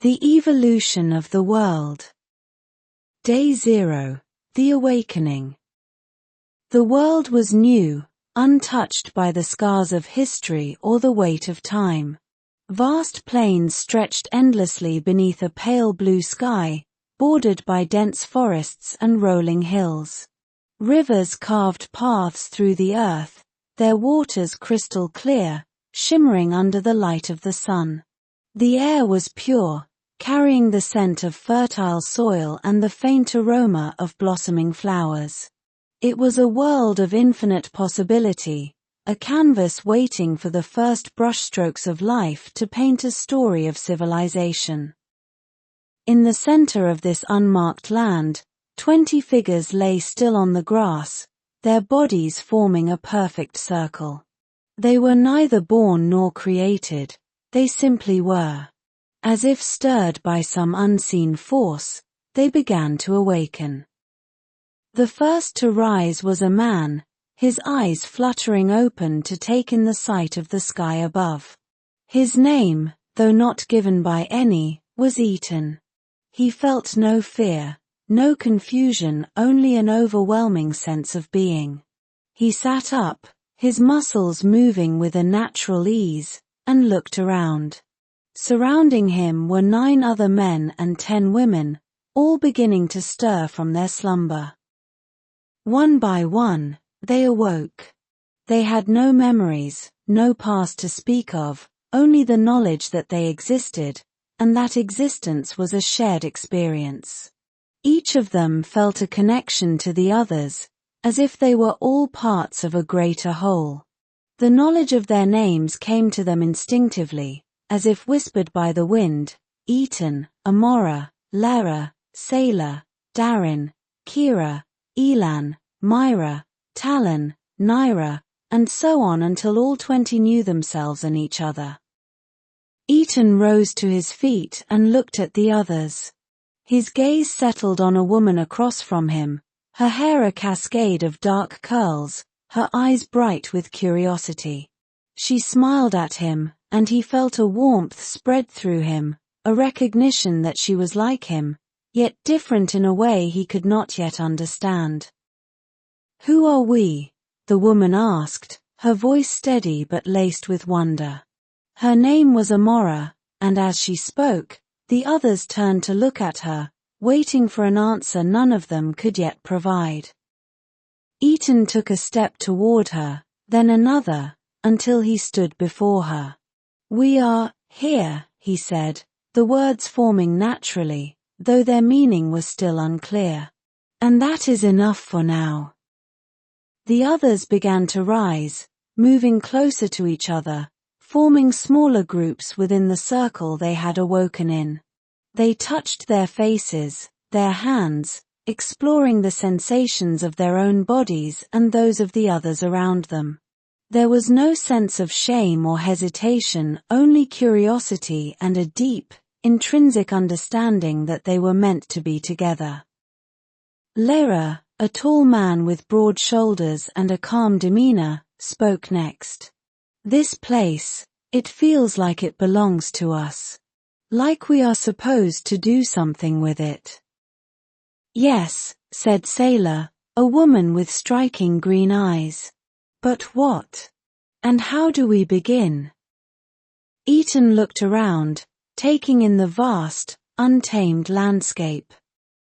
The evolution of the world. Day 0. The awakening. The world was new, untouched by the scars of history or the weight of time. Vast plains stretched endlessly beneath a pale blue sky, bordered by dense forests and rolling hills. Rivers carved paths through the earth, their waters crystal clear, shimmering under the light of the sun. The air was pure, carrying the scent of fertile soil and the faint aroma of blossoming flowers. It was a world of infinite possibility, a canvas waiting for the first brushstrokes of life to paint a story of civilization. In the center of this unmarked land, 20 figures lay still on the grass, their bodies forming a perfect circle. They were neither born nor created, they simply were. As if stirred by some unseen force, they began to awaken. The first to rise was a man, his eyes fluttering open to take in the sight of the sky above. His name, though not given by any, was Ethan. He felt no fear, no confusion, only an overwhelming sense of being. He sat up, his muscles moving with a natural ease, and looked around. Surrounding him were 9 other men and 10 women, all beginning to stir from their slumber. One by one, they awoke. They had no memories, no past to speak of, only the knowledge that they existed, and that existence was a shared experience. Each of them felt a connection to the others, as if they were all parts of a greater whole. The knowledge of their names came to them instinctively, as if whispered by the wind: Ethan, Amora, Lara, Sailor, Darin, Kira, Elan, Myra, Talon, Naira, and so on until all 20 knew themselves and each other. Ethan rose to his feet and looked at the others. His gaze settled on a woman across from him, her hair a cascade of dark curls, her eyes bright with curiosity. She smiled at him, and he felt a warmth spread through him, a recognition that she was like him, yet different in a way he could not yet understand. "Who are we?" the woman asked, her voice steady but laced with wonder. Her name was Amora, and as she spoke, the others turned to look at her, waiting for an answer none of them could yet provide. Ethan took a step toward her, then another, until he stood before her. "We are here," he said, the words forming naturally, though their meaning was still unclear. "And that is enough for now." The others began to rise, moving closer to each other, forming smaller groups within the circle they had awoken in. They touched their faces, their hands, exploring the sensations of their own bodies and those of the others around them. There was no sense of shame or hesitation, only curiosity and a deep, intrinsic understanding that they were meant to be together. Lera, a tall man with broad shoulders and a calm demeanor, spoke next. "This place, it feels like it belongs to us. Like we are supposed to do something with it." "Yes," said Sailor, a woman with striking green eyes. "But what? And how do we begin?" Ethan looked around, taking in the vast, untamed landscape.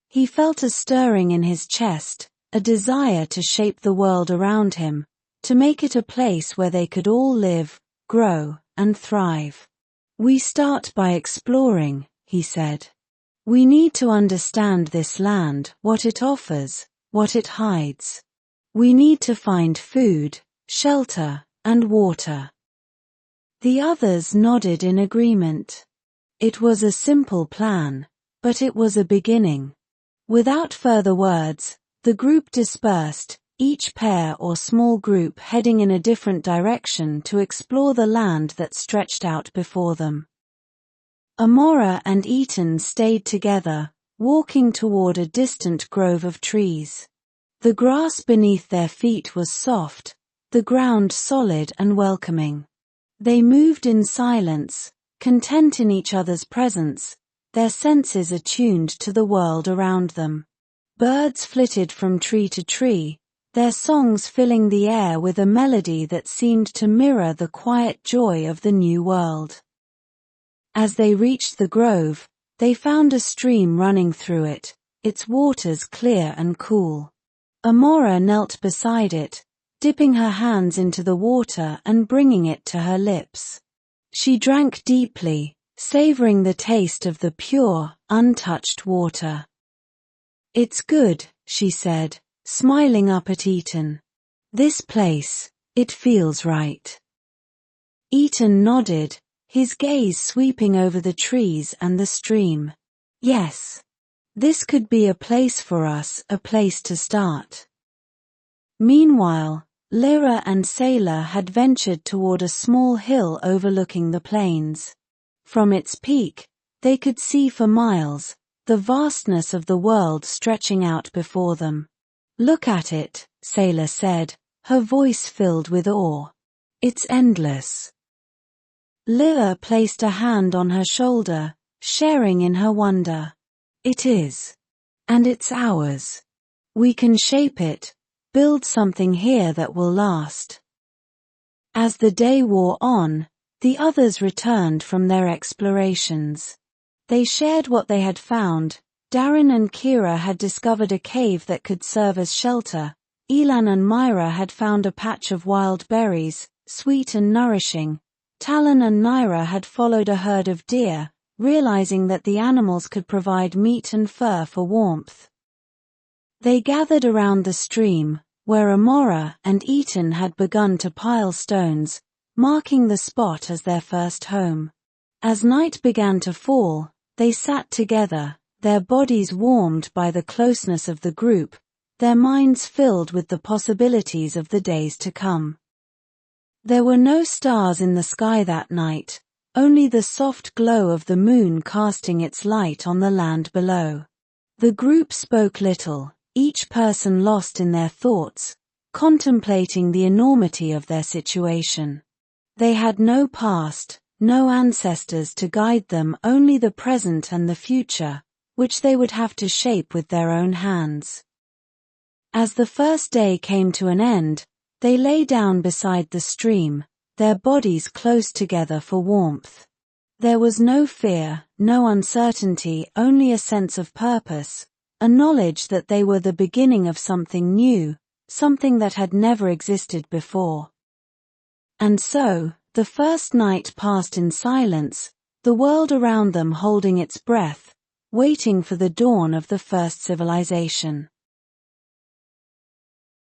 He felt a stirring in his chest, a desire to shape the world around him, to make it a place where they could all live, grow, and thrive. "We start by exploring," he said. "We need to understand this land, what it offers, what it hides. We need to find food, shelter, and water." The others nodded in agreement. It was a simple plan, but it was a beginning. Without further words, the group dispersed, each pair or small group heading in a different direction to explore the land that stretched out before them. Amora and Ethan stayed together, walking toward a distant grove of trees. The grass beneath their feet was soft, the ground solid and welcoming. They moved in silence, content in each other's presence, their senses attuned to the world around them. Birds flitted from tree to tree, their songs filling the air with a melody that seemed to mirror the quiet joy of the new world. As they reached the grove, they found a stream running through it, its waters clear and cool. Amora knelt beside it, dipping her hands into the water and bringing it to her lips. She drank deeply, savoring the taste of the pure, untouched water. "It's good," she said, smiling up at Ethan. "This place, it feels right." Ethan nodded, his gaze sweeping over the trees and the stream. "Yes. This could be a place for us, a place to start." Meanwhile, Lyra and Sailor had ventured toward a small hill overlooking the plains. From its peak, they could see for miles, the vastness of the world stretching out before them. "Look at it," Sailor said, her voice filled with awe. "It's endless." Lyra placed a hand on her shoulder, sharing in her wonder. "It is. And it's ours. We can shape it, build something here that will last." As the day wore on, the others returned from their explorations. They shared what they had found. Darren and Kira had discovered a cave that could serve as shelter. Elan and Myra had found a patch of wild berries, sweet and nourishing. Talon and Naira had followed a herd of deer, realizing that the animals could provide meat and fur for warmth. They gathered around the stream, where Amora and Ethan had begun to pile stones, marking the spot as their first home. As night began to fall, they sat together, their bodies warmed by the closeness of the group, their minds filled with the possibilities of the days to come. There were no stars in the sky that night, only the soft glow of the moon casting its light on the land below. The group spoke little, each person lost in their thoughts, contemplating the enormity of their situation. They had no past, no ancestors to guide them, only the present and the future, which they would have to shape with their own hands. As the first day came to an end, they lay down beside the stream, their bodies close together for warmth. There was no fear, no uncertainty, only a sense of purpose, a knowledge that they were the beginning of something new, something that had never existed before. And so, the first night passed in silence, the world around them holding its breath, waiting for the dawn of the first civilization.